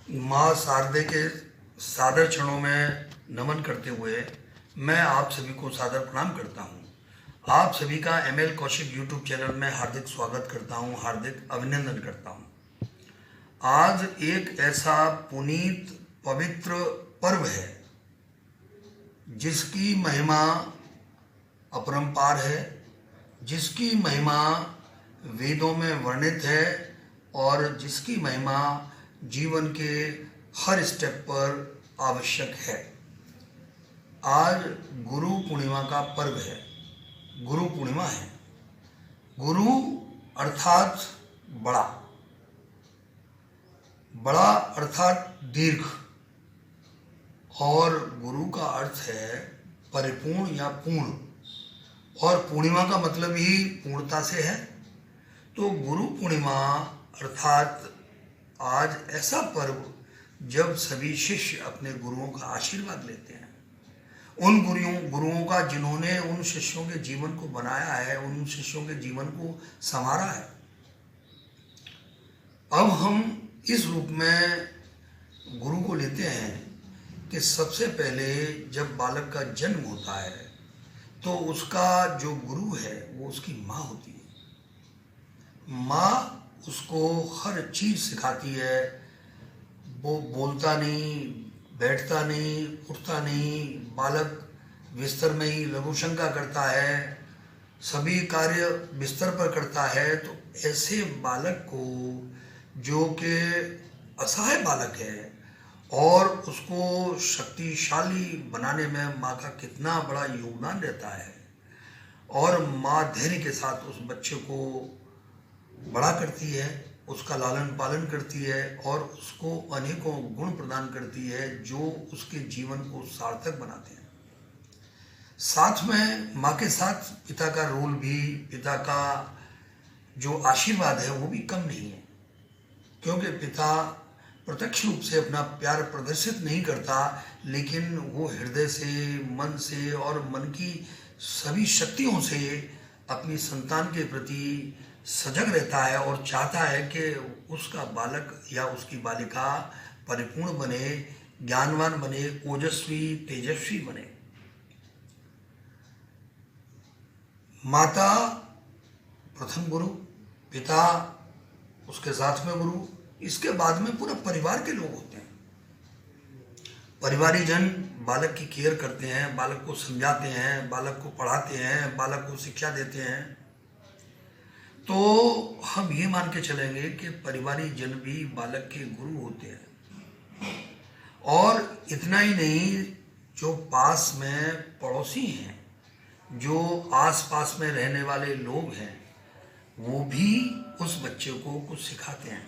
माँ शारदे के सादर क्षणों में नमन करते हुए मैं आप सभी को सादर प्रणाम करता हूँ। आप सभी का ML कौशिक यूट्यूब चैनल में हार्दिक स्वागत करता हूँ, हार्दिक अभिनंदन करता हूँ। आज एक ऐसा पुनीत पवित्र पर्व है जिसकी महिमा अपरंपार है, जिसकी महिमा वेदों में वर्णित है और जिसकी महिमा जीवन के हर स्टेप पर आवश्यक है। आज गुरु पूर्णिमा का पर्व है, गुरु पूर्णिमा है। गुरु अर्थात बड़ा, बड़ा अर्थात दीर्घ, और गुरु का अर्थ है परिपूर्ण या पूर्ण, और पूर्णिमा का मतलब ही पूर्णता से है। तो गुरु पूर्णिमा अर्थात आज ऐसा पर्व जब सभी शिष्य अपने गुरुओं का आशीर्वाद लेते हैं, उन गुरुओं का जिन्होंने उन शिष्यों के जीवन को बनाया है, उन शिष्यों के जीवन को संवारा है। अब हम इस रूप में गुरु को लेते हैं कि सबसे पहले जब बालक का जन्म होता है तो उसका जो गुरु है वो उसकी माँ होती है। माँ उसको हर चीज़ सिखाती है। वो बोलता नहीं, बैठता नहीं, उठता नहीं, बालक बिस्तर में ही लघुशंका करता है, सभी कार्य बिस्तर पर करता है। तो ऐसे बालक को, जो कि असहाय बालक है, और उसको शक्तिशाली बनाने में माँ का कितना बड़ा योगदान रहता है, और माँ धैर्य के साथ उस बच्चे को बड़ा करती है, उसका लालन पालन करती है और उसको अनेकों गुण प्रदान करती है जो उसके जीवन को सार्थक बनाते हैं। साथ में माँ के साथ पिता का रोल भी, पिता का जो आशीर्वाद है वो भी कम नहीं है, क्योंकि पिता प्रत्यक्ष रूप से अपना प्यार प्रदर्शित नहीं करता, लेकिन वो हृदय से, मन से और मन की सभी शक्तियों से अपनी संतान के प्रति सजग रहता है और चाहता है कि उसका बालक या उसकी बालिका परिपूर्ण बने, ज्ञानवान बने, ओजस्वी तेजस्वी बने। माता प्रथम गुरु, पिता उसके साथ में गुरु, इसके बाद में पूरा परिवार के लोग होते हैं। परिवारी जन बालक की केयर करते हैं, बालक को समझाते हैं, बालक को पढ़ाते हैं, बालक को शिक्षा देते हैं। तो हम ये मान के चलेंगे कि परिवारी जन भी बालक के गुरु होते हैं। और इतना ही नहीं, जो पास में पड़ोसी हैं, जो आस-पास में रहने वाले लोग हैं, वो भी उस बच्चे को कुछ सिखाते हैं,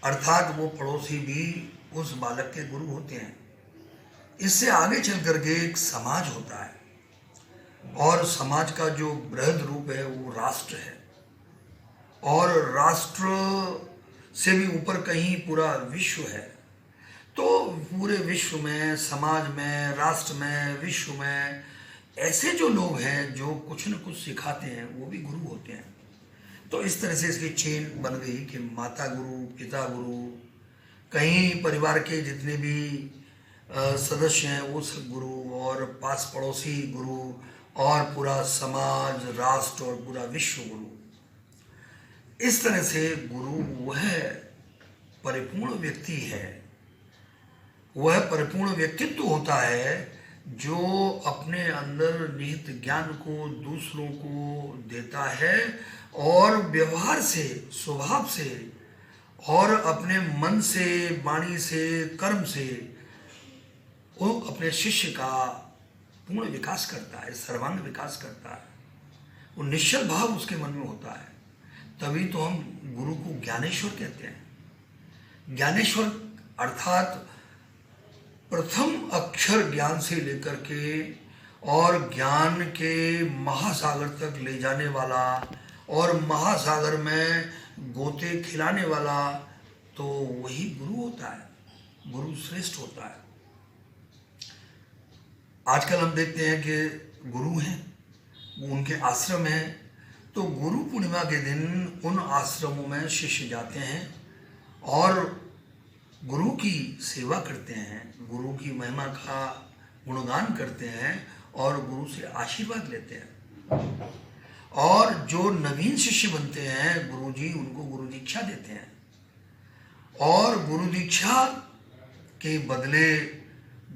अर्थात वो पड़ोसी भी उस बालक के गुरु होते हैं। इससे आगे चल करके एक समाज होता है, और समाज का जो बृहद रूप है वो राष्ट्र है, और राष्ट्र से भी ऊपर कहीं पूरा विश्व है। तो पूरे विश्व में, समाज में, राष्ट्र में, विश्व में ऐसे जो लोग हैं जो कुछ न कुछ सिखाते हैं, वो भी गुरु होते हैं। तो इस तरह से इसकी चेन बन गई कि माता गुरु, पिता गुरु, कहीं परिवार के जितने भी सदस्य हैं वो सब गुरु, और पास पड़ोसी गुरु, और पूरा समाज, राष्ट्र और पूरा विश्व गुरु। इस तरह से गुरु वह परिपूर्ण व्यक्ति है, वह परिपूर्ण व्यक्तित्व होता है जो अपने अंदर निहित ज्ञान को दूसरों को देता है, और व्यवहार से, स्वभाव से, और अपने मन से, वाणी से, कर्म से वो अपने शिष्य का पूर्ण विकास करता है, सर्वांग विकास करता है। वो निश्चल भाव उसके मन में होता है। तभी तो हम गुरु को ज्ञानेश्वर कहते हैं। ज्ञानेश्वर अर्थात प्रथम अक्षर ज्ञान से लेकर के और ज्ञान के महासागर तक ले जाने वाला, और महासागर में गोते खिलाने वाला, तो वही गुरु होता है, गुरु श्रेष्ठ होता है। आजकल हम देखते हैं कि गुरु हैं, वो उनके आश्रम हैं, तो गुरु पूर्णिमा के दिन उन आश्रमों में शिष्य जाते हैं और गुरु की सेवा करते हैं, गुरु की महिमा का गुणगान करते हैं और गुरु से आशीर्वाद लेते हैं। और जो नवीन शिष्य बनते हैं, गुरुजी उनको गुरु दीक्षा देते हैं और गुरु दीक्षा के बदले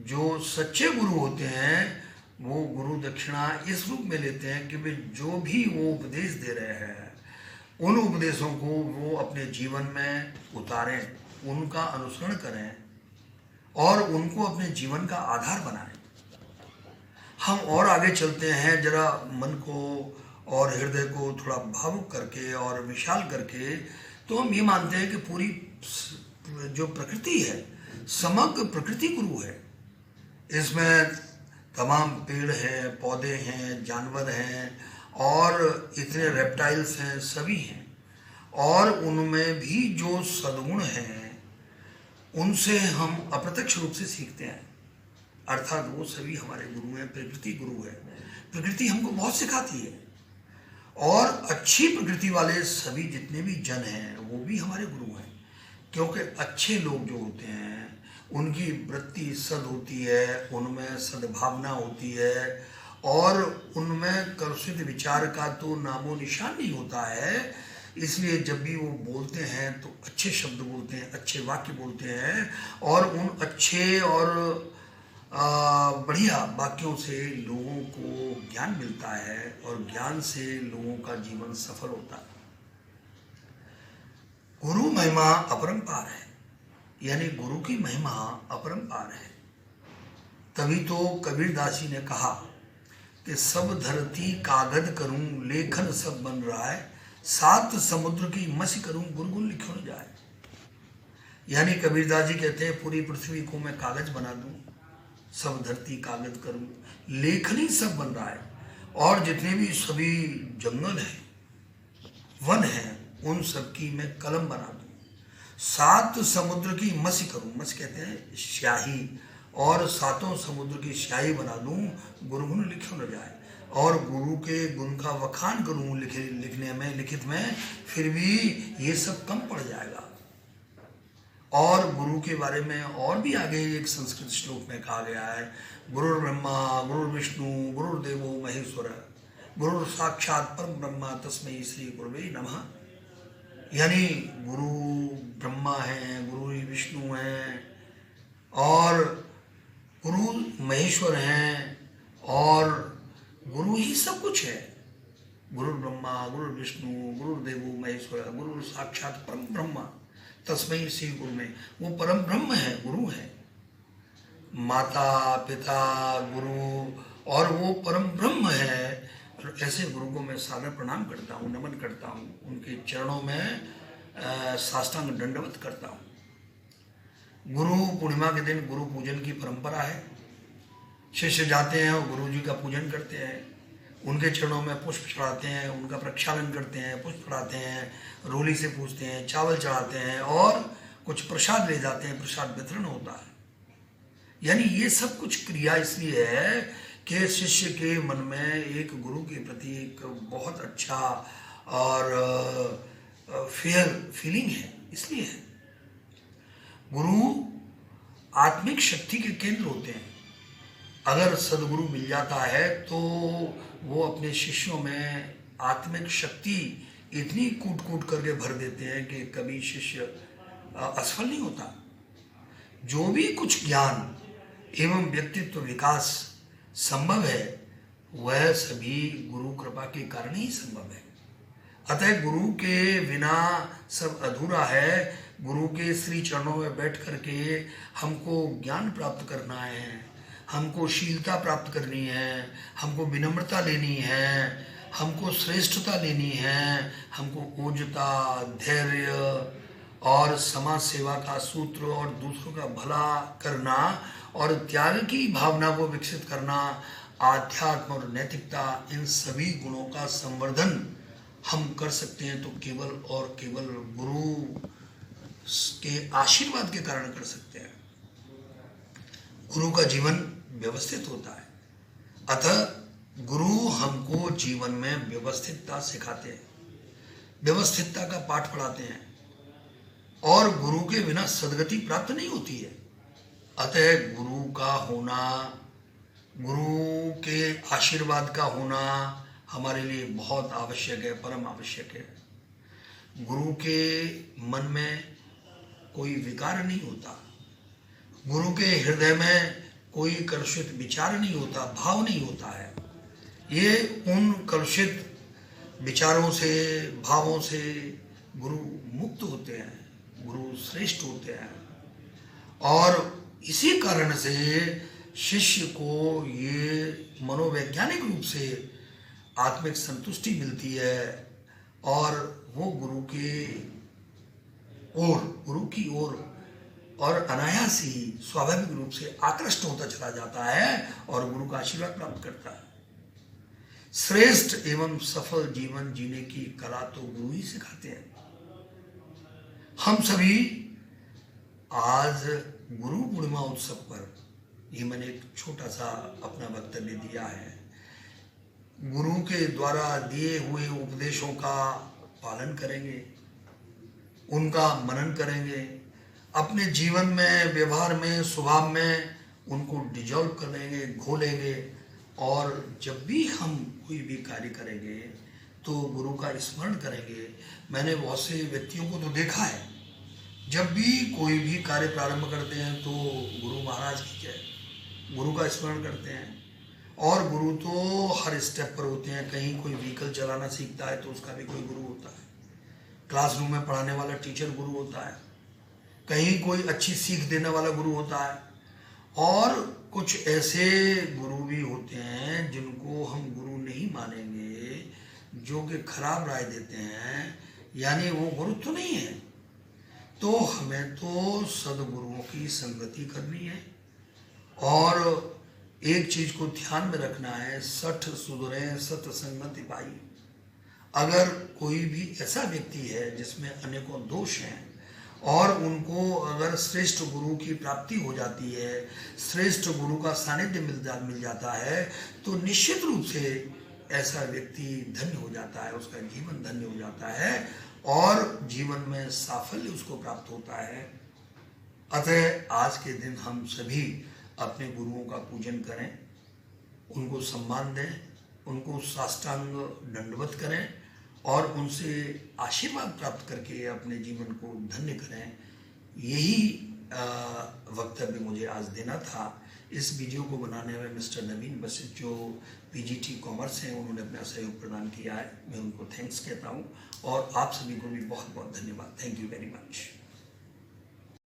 जो सच्चे गुरु होते हैं वो गुरु दक्षिणा इस रूप में लेते हैं कि वे जो भी वो उपदेश दे रहे हैं उन उपदेशों को वो अपने जीवन में उतारें, उनका अनुसरण करें और उनको अपने जीवन का आधार बनाएं। हम और आगे चलते हैं, जरा मन को और हृदय को थोड़ा भावुक करके और विशाल करके, तो हम ये मानते हैं कि पूरी जो प्रकृति है, समग्र प्रकृति गुरु है। इसमें तमाम पेड़ हैं, पौधे हैं, जानवर हैं और इतने रेप्टाइल्स हैं, सभी हैं। और उनमें भी जो सद्गुण हैं उनसे हम अप्रत्यक्ष रूप से सीखते हैं, अर्थात वो सभी हमारे गुरु हैं। प्रकृति गुरु है। प्रकृति हमको बहुत सिखाती है और अच्छी प्रकृति वाले सभी जितने भी जन हैं वो भी हमारे गुरु हैं, क्योंकि अच्छे लोग जो होते हैं उनकी वृत्ति सद होती है, उनमें सद्भावना होती है और उनमें कलुषित विचार का तो नामो निशान नहीं होता है। इसलिए जब भी वो बोलते हैं तो अच्छे शब्द बोलते हैं, अच्छे वाक्य बोलते हैं और उन अच्छे और बढ़िया वाक्यों से लोगों को ज्ञान मिलता है और ज्ञान से लोगों का जीवन सफल होता है। गुरु महिमा अपरंपार है, यानी गुरु की महिमा अपरंपार है। तभी तो कबीरदास जी ने कहा कि सब धरती कागज करूं, लेखन सब बन रहा है, 7 समुद्र की मसी करूं, गुरगुन लिखो न जाए। यानी कबीरदास जी कहते हैं पूरी पृथ्वी को मैं कागज बना दूं, सब धरती कागज करूं, लेखनी सब बन रहा है और जितने भी सभी जंगल हैं, वन हैं, उन सब की मैं कलम बना दूं, 7 समुद्र की मसी करूं, मस कहते हैं स्याही, और 7 समुद्र की स्याही बना दूं, गुरुगुण लिखो न जाए। और गुरु के गुण का वखान करूं लिखने में, लिखित में, फिर भी ये सब कम पड़ जाएगा। और गुरु के बारे में और भी आगे एक संस्कृत श्लोक में कहा गया है, गुरु ब्रह्मा गुरु विष्णु गुरुर्देवो महेश्वर गुरु साक्षात परम ब्रह्मा तस्मै श्री गुरुवे नमः। यानी गुरु ब्रह्मा हैं, गुरु विष्णु हैं और गुरु महेश्वर हैं और गुरु ही सब कुछ है। गुरु ब्रह्मा गुरु विष्णु गुरुदेवो महेश्वर गुरु साक्षात परम ब्रह्मा तस्मै श्री गुरु में, वो परम ब्रह्म है, गुरु है। माता पिता गुरु और वो परम ब्रह्म है। और ऐसे गुरु को मैं सादर प्रणाम करता हूँ, नमन करता हूँ, उनके चरणों में साष्टांग दंडवत करता हूँ। गुरु पूर्णिमा के दिन गुरु पूजन की परंपरा है। शिष्य जाते हैं और गुरु जी का पूजन करते हैं, उनके चरणों में पुष्प चढ़ाते हैं, उनका प्रक्षालन करते हैं, पुष्प चढ़ाते हैं, रोली से पूजते हैं, चावल चढ़ाते हैं और कुछ प्रसाद ले जाते हैं, प्रसाद वितरण होता है। यानी ये सब कुछ क्रिया इसलिए है कि शिष्य के मन में एक गुरु के प्रति एक बहुत अच्छा और फेयर फीलिंग है, इसलिए है। गुरु आत्मिक शक्ति के केंद्र होते हैं। अगर सदगुरु मिल जाता है तो वो अपने शिष्यों में आत्मिक शक्ति इतनी कूट कूट करके भर देते हैं कि कभी शिष्य असफल नहीं होता। जो भी कुछ ज्ञान एवं व्यक्तित्व विकास संभव है वह सभी गुरु कृपा के कारण ही संभव है। अतः गुरु के बिना सब अधूरा है। गुरु के श्री चरणों में बैठ करके हमको ज्ञान प्राप्त करना है, हमको शीलता प्राप्त करनी है, हमको विनम्रता लेनी है, हमको श्रेष्ठता लेनी है, हमको ओजता, धैर्य और समाज सेवा का सूत्र और दूसरों का भला करना और त्याग की भावना को विकसित करना, आध्यात्म और नैतिकता, इन सभी गुणों का संवर्धन हम कर सकते हैं तो केवल और केवल गुरु के आशीर्वाद के कारण कर सकते हैं। गुरु का जीवन व्यवस्थित होता है, अतः गुरु हमको जीवन में व्यवस्थितता सिखाते हैं, व्यवस्थितता का पाठ पढ़ाते हैं और और गुरु के बिना सदगति प्राप्त नहीं होती है। अतः गुरु का होना, गुरु के आशीर्वाद का होना हमारे लिए बहुत आवश्यक है, परम आवश्यक है। गुरु के मन में कोई विकार नहीं होता, गुरु के हृदय में कोई कलुषित विचार नहीं होता, भाव नहीं होता है। ये उन कलुषित विचारों से, भावों से गुरु मुक्त होते हैं, गुरु श्रेष्ठ होते हैं। और इसी कारण से शिष्य को ये मनोवैज्ञानिक रूप से आत्मिक संतुष्टि मिलती है और वो गुरु की ओर और अनायास ही स्वाभाविक रूप से आकृष्ट होता चला जाता है और गुरु का आशीर्वाद प्राप्त करता है। श्रेष्ठ एवं सफल जीवन जीने की कला तो गुरु ही सिखाते हैं। हम सभी आज गुरु पूर्णिमा उत्सव पर, ये मैंने एक छोटा सा अपना वक्तव्य दिया है, गुरु के द्वारा दिए हुए उपदेशों का पालन करेंगे, उनका मनन करेंगे, अपने जीवन में, व्यवहार में, स्वभाव में उनको डिजॉल्व करेंगे, घोलेंगे। और जब भी हम कोई भी कार्य करेंगे तो गुरु का स्मरण करेंगे। मैंने बहुत से व्यक्तियों को तो देखा है, जब भी कोई भी कार्य प्रारंभ करते हैं तो गुरु महाराज की जय, गुरु का स्मरण करते हैं। और गुरु तो हर स्टेप पर होते हैं। कहीं कोई व्हीकल चलाना सीखता है तो उसका भी कोई गुरु होता है, क्लासरूम में पढ़ाने वाला टीचर गुरु होता है, कहीं कोई अच्छी सीख देने वाला गुरु होता है। और कुछ ऐसे गुरु भी होते हैं जिनको हम गुरु नहीं मानेंगे, जो कि खराब राय देते हैं, यानी वो गुरु तो नहीं है। तो हमें तो सदगुरुओं की संगति करनी है और एक चीज को ध्यान में रखना है, सठ सुधरे सत्संगति पाई। अगर कोई भी ऐसा व्यक्ति है जिसमें अनेकों दोष हैं और उनको अगर श्रेष्ठ गुरु की प्राप्ति हो जाती है, श्रेष्ठ गुरु का सानिध्य मिल जाता है, तो निश्चित रूप से ऐसा व्यक्ति धन्य हो जाता है, उसका जीवन धन्य हो जाता है और जीवन में साफल्य उसको प्राप्त होता है। अतः आज के दिन हम सभी अपने गुरुओं का पूजन करें, उनको सम्मान दें, उनको साष्टांग दंडवत करें और उनसे आशीर्वाद प्राप्त करके अपने जीवन को धन्य करें। यही वक्तव्य मुझे आज देना था। इस वीडियो को बनाने में मिस्टर नवीन वशिष्ठ जो पीजीटी कॉमर्स हैं, उन्होंने अपना सहयोग प्रदान किया है। मैं उनको थैंक्स कहता हूँ और आप सभी को भी बहुत बहुत धन्यवाद। Thank you very much.